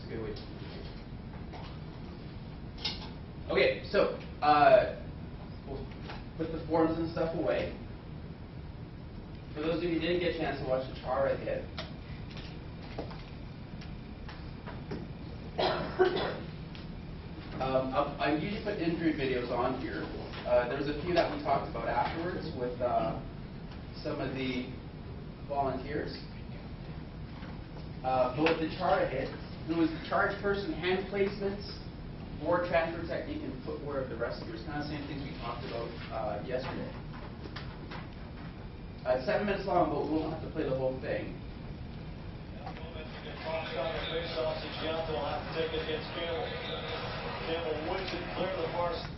a good way to communicate. Okay, so we'll put the forms and stuff away. For those of you who didn't get a chance to watch the Chara hit, I usually put injury videos on here. There's a few that we talked about afterwards with some of the volunteers. But with the Chara hit, who was the charge person, hand placements, board transfer technique, and footwear of the rescuers. Kind of the same things we talked about yesterday. 7 minutes long, but we won't have to play the whole thing. Gianto will have to take it against Campbell. Campbell wins it, clear the far side.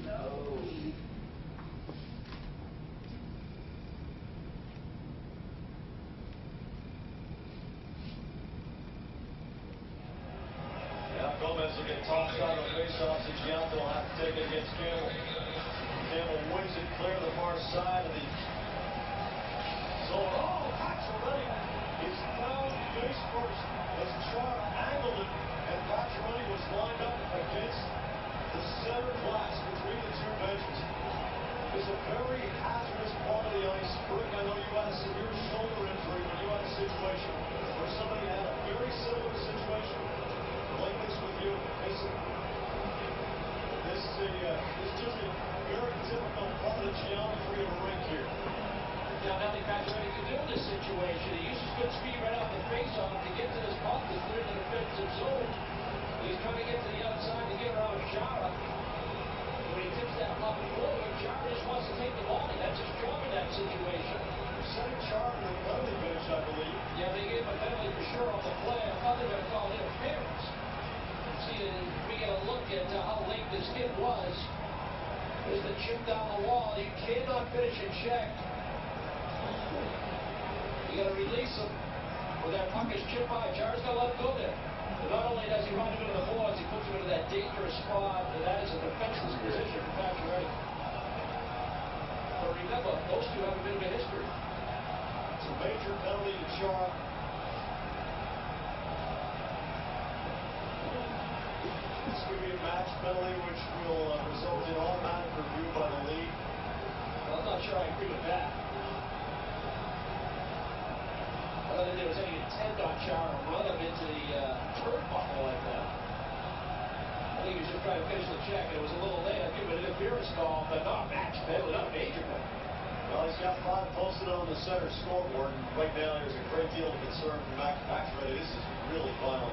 No. Now Gomez will get tossed out of the face-off. Gianto will have to take it against Campbell. Campbell wins it, clear the far side of the zone. Oh, Pacioretty is down face first as Chara angled it, and Pacioretty was lined up against the center glass between the two benches. It's a very hazardous part of the ice. Rick, I know you had a severe shoulder injury when you had a situation where somebody had a very similar situation like this with you. This is just a very difficult part of the geometry of a rink here. Now, nothing Pacioretty can do in this situation. He uses good speed right off the face-off to get to this puck that's clear to the defensive zone. He's trying to get to the outside to get around Chara. When he tips that puck forward, Chara just wants to take the ball. That's his job in that situation. Setting Chara to the penalty bench, I believe. Yeah, they gave him a penalty for sure on the play. I thought they were going to call interference. See, we get a look at how late this hit was. There's the chip down the wall. You cannot finish a check. You got to release him. When that puck is chipped by, Chara's got to let it go there. And not only does he run him into the boards, he puts him into that dangerous spot, and that is a defenseless position for Pacioretty. But remember, those two have a bit of a history. It's a major penalty to Chara. This could be a match penalty, which will result in automatic review by the league. I'm not sure I agree with that. I don't think there was any intent on Chara to run him into the turnbuckle like that. I think he was just trying to finish the check. It was a little late. I'd give him an interference call, but not a match penalty, not a major penalty. Well, he's got 5 posted on the center scoreboard, and right now there's a great deal of concern from Max Pacioretty. This is really violent.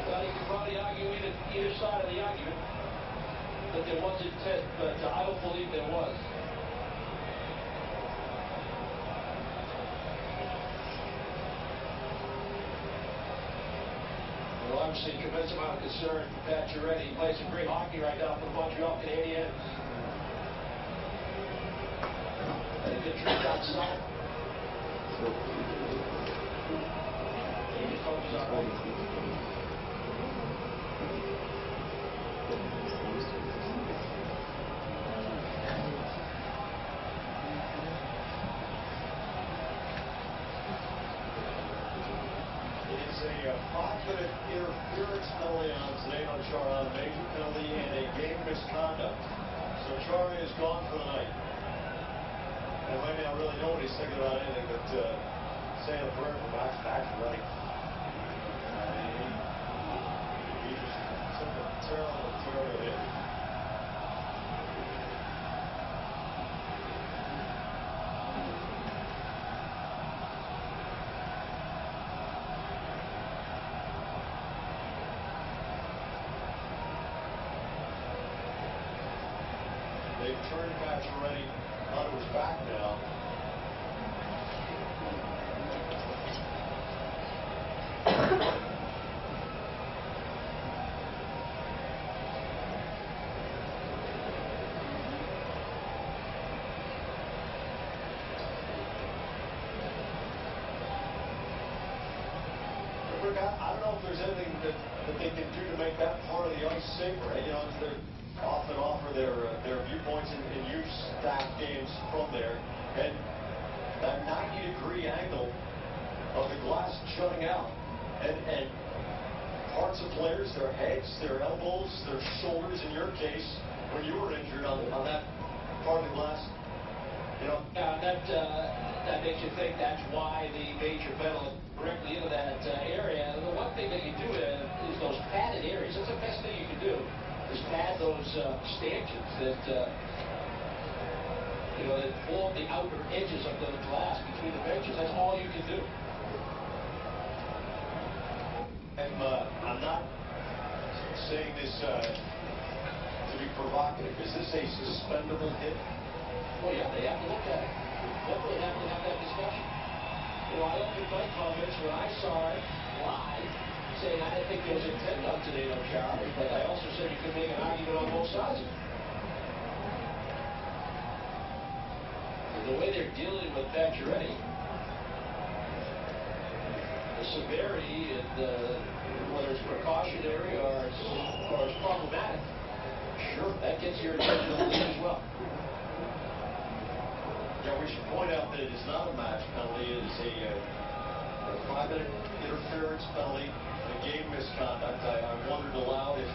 Well, you can probably argue either side of the argument that there was intent, but I don't believe there was. Well, obviously, a tremendous amount of concern for Pacioretty. He plays some great hockey right now for the Montreal Canadiens. And a good trip down south. He coaches all right. A 5-minute interference penalty on Zdeno Chara, a major penalty and a game misconduct. So Chara is gone for the night. And right now, really nobody's thinking about anything but saying a prayer for Max Pacioretty. He just took a terrible hit. They've turned Pacioretty onto his back now. I don't know if there's anything that they can do to make that part of the ice safer. You know, they often offer their viewpoints and use staff games from there. And that 90-degree angle of the glass jutting out. And parts of players, their heads, their elbows, their shoulders, in your case, when you were injured on that part of the glass, you know. That makes you think that's why the major penalty directly into that area. And the one thing that you do is those padded areas. That's the best thing you can do, is pad those stanchions that that form the outer edges of the glass between the benches. That's all you can do. I'm not saying this to be provocative. Is this a suspendable hit? Well, yeah, they have to look at it. Definitely have to have that discussion. I looked at my comments when I saw it live, saying I didn't think there was intent on Zdeno Chara, but I also said you could make an argument on both sides of it. The way they're dealing with Pacioretty, the severity, and whether it's precautionary or it's problematic, sure, that gets your attention on the league as well. Yeah, we should point out that it is not a match penalty. It is a 5-minute interference penalty, a game misconduct. I wondered aloud if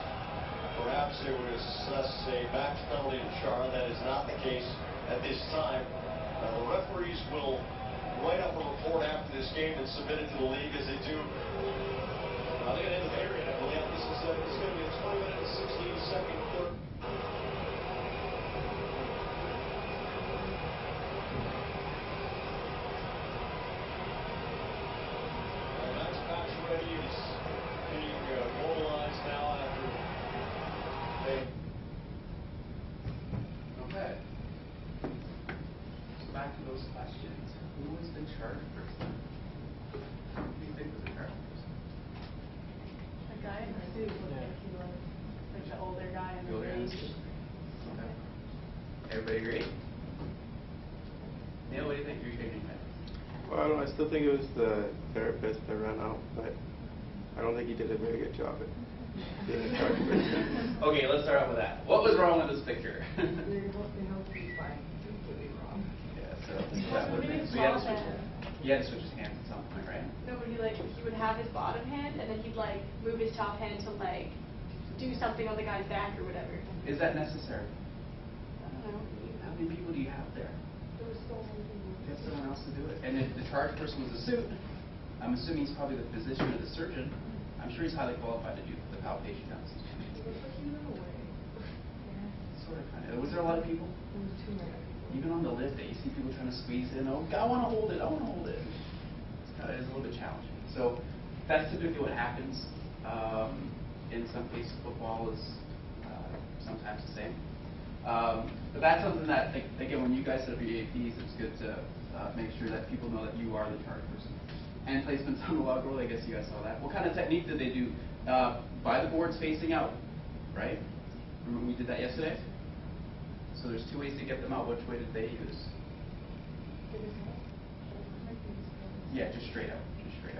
perhaps they would assess a match penalty to Chara. That is not the case at this time. The referees will write up a report after this game and submit it to the league as they do. I think at the end of the period, I believe this is going to be a 20-minute and 16-second third. Max Pacioretty is being mobilized now after they. Okay. So back to those questions. Who was the charge person? Who do you think was the charge person? The guy in the suit looked like he was like the older guy in The the older guy in the suit. suit? Okay. Everybody agree? Neil, what do you think? You're shaking your head. Well, I don't know. I still think it was the therapist that ran out, but I don't think he did a very good job at being a charge person. Okay, let's start off with that. What was wrong with this picture? You're completely wrong. Yeah, so that would have been. So he had to switch his hands at some point, right? No, but he would have his bottom hand and then he'd like move his top hand to like do something on the guy's back or whatever. Is that necessary? I don't know. How many people do you have there? There was so many people. Get someone else to do it. And if the charge person was a suit, I'm assuming he's probably the physician or the surgeon. I'm sure he's highly qualified to do the palpation analysis. It was like he went away. Yeah. Sort of, kind of. Was there a lot of people? There was too many people. Even on the lift day, you see people trying to squeeze in. Oh, I want to hold it. I want to hold it. It's a little bit challenging. So that's typically what happens. In some cases, football is sometimes the same. But that's something that, again, when you guys set up your EAPs, it's good to make sure that people know that you are the charge person. And placements on the log roll, I guess you guys saw that. What kind of technique did they do? By the boards facing out, right? Remember we did that yesterday? So there's two ways to get them out. Which way did they use? Yeah, just straight out. Just straight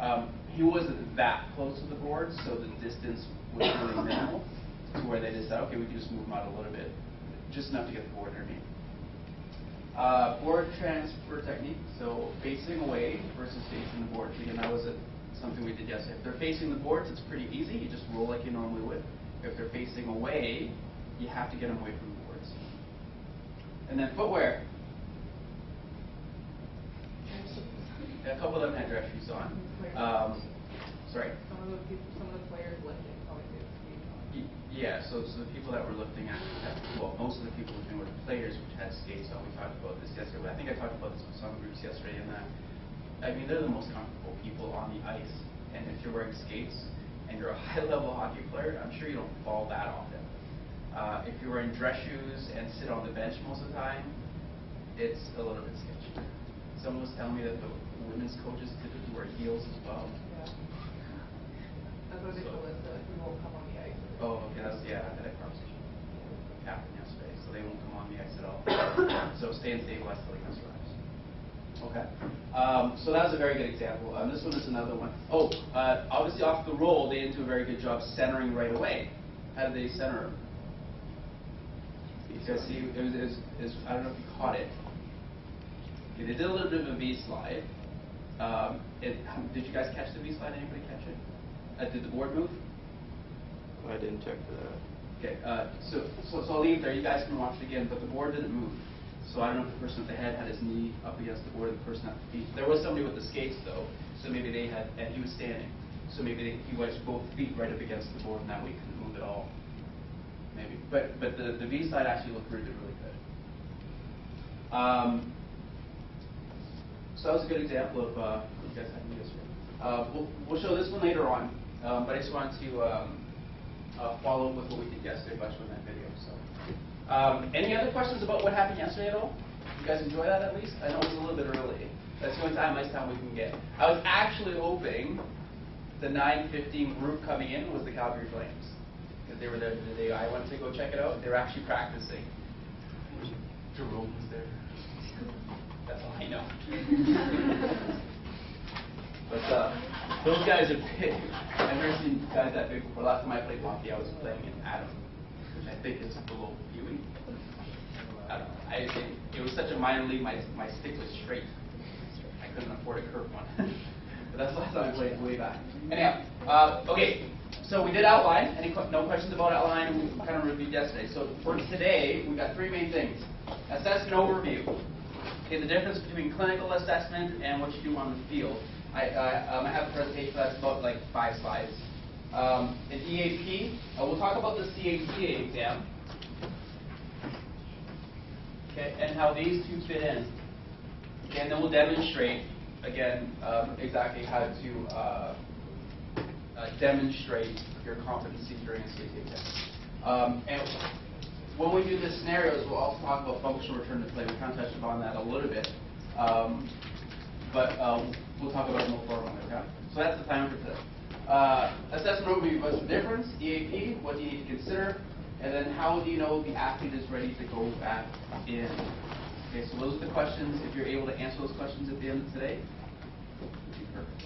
out. He wasn't that close to the board, so the distance was really minimal to where they just said, okay, we can just move them out a little bit, just enough to get the board underneath. Board transfer technique, so facing away versus facing the boards. Again, that was something we did yesterday. If they're facing the boards, it's pretty easy. You just roll like you normally would. If they're facing away, you have to get them away from the boards. And then footwear. A couple of them had dress shoes on. Sorry? Some of the players lifting probably did. Yeah, so the people that were lifting actually had, well, most of the people lifting were the players which had skates on. We talked about this yesterday. I think I talked about this with some groups yesterday, and I mean, they're the most comfortable people on the ice. And if you're wearing skates and you're a high-level hockey player, I'm sure you don't fall that often. If you're wearing dress shoes and sit on the bench most of the time, it's a little bit sketchy. Someone was telling me that the women's coaches typically wear heels as well. Yeah. That's what they told us, that we won't come on the ice. Oh, okay, I had a conversation with Captain yesterday, so they won't come on the ice at all. So stay and stabilize till he comes around. Okay. So that was a very good example. This one is another one. Oh, obviously off the roll, they didn't do a very good job centering right away. How did they center him? You guys see, I don't know if you caught it. Okay, they did a little bit of a V-slide. Did you guys catch the V-slide? Anybody catch it? Did the board move? I didn't check for that. Okay, so I'll leave it there. You guys can watch it again, but the board didn't move. So I don't know if the person at the head had his knee up against the board, and the person at the feet. There was somebody with the skates though, so maybe they had, and he was standing. So maybe he was both feet right up against the board, and that way he couldn't move at all. Maybe, but the V side actually looked really good. So that was a good example of what you guys had to do yesterday. We'll show this one later on, but I just wanted to follow up with what we did yesterday by showing that video. So, any other questions about what happened yesterday at all? You guys enjoy that at least? I know it was a little bit early. That's the only nice time we can get. I was actually hoping the 9:15 group coming in was the Calgary Flames, because they were there the day I went to go check it out. They were actually practicing. Jerome was there. That's all I know. But those guys are big. I've never seen guys that big before. Last time I played hockey, I was playing in Adam, which I think is below Pee-wee. I don't know. It was such a minor league. My stick was straight. I couldn't afford a curved one. But that's the last time I played, way back. Anyhow, okay. So we did outline. No questions about outline? We kind of reviewed yesterday. So for today, we've got three main things: assessment overview. Okay, the difference between clinical assessment and what you do on the field. I have a presentation that's about like 5 slides. An EAP, we'll talk about the CACA exam, okay, and how these two fit in. Okay, and then we'll demonstrate, again, exactly how to demonstrate your competency during a CACA exam. And when we do the scenarios, we'll also talk about functional return to play. We kind of touched upon that a little bit. But we'll talk about it more formally, okay? So that's the time for today. Assessment overview, what's the difference? EAP, what do you need to consider? And then how do you know the athlete is ready to go back in? Okay, so those are the questions. If you're able to answer those questions at the end of today, would be perfect.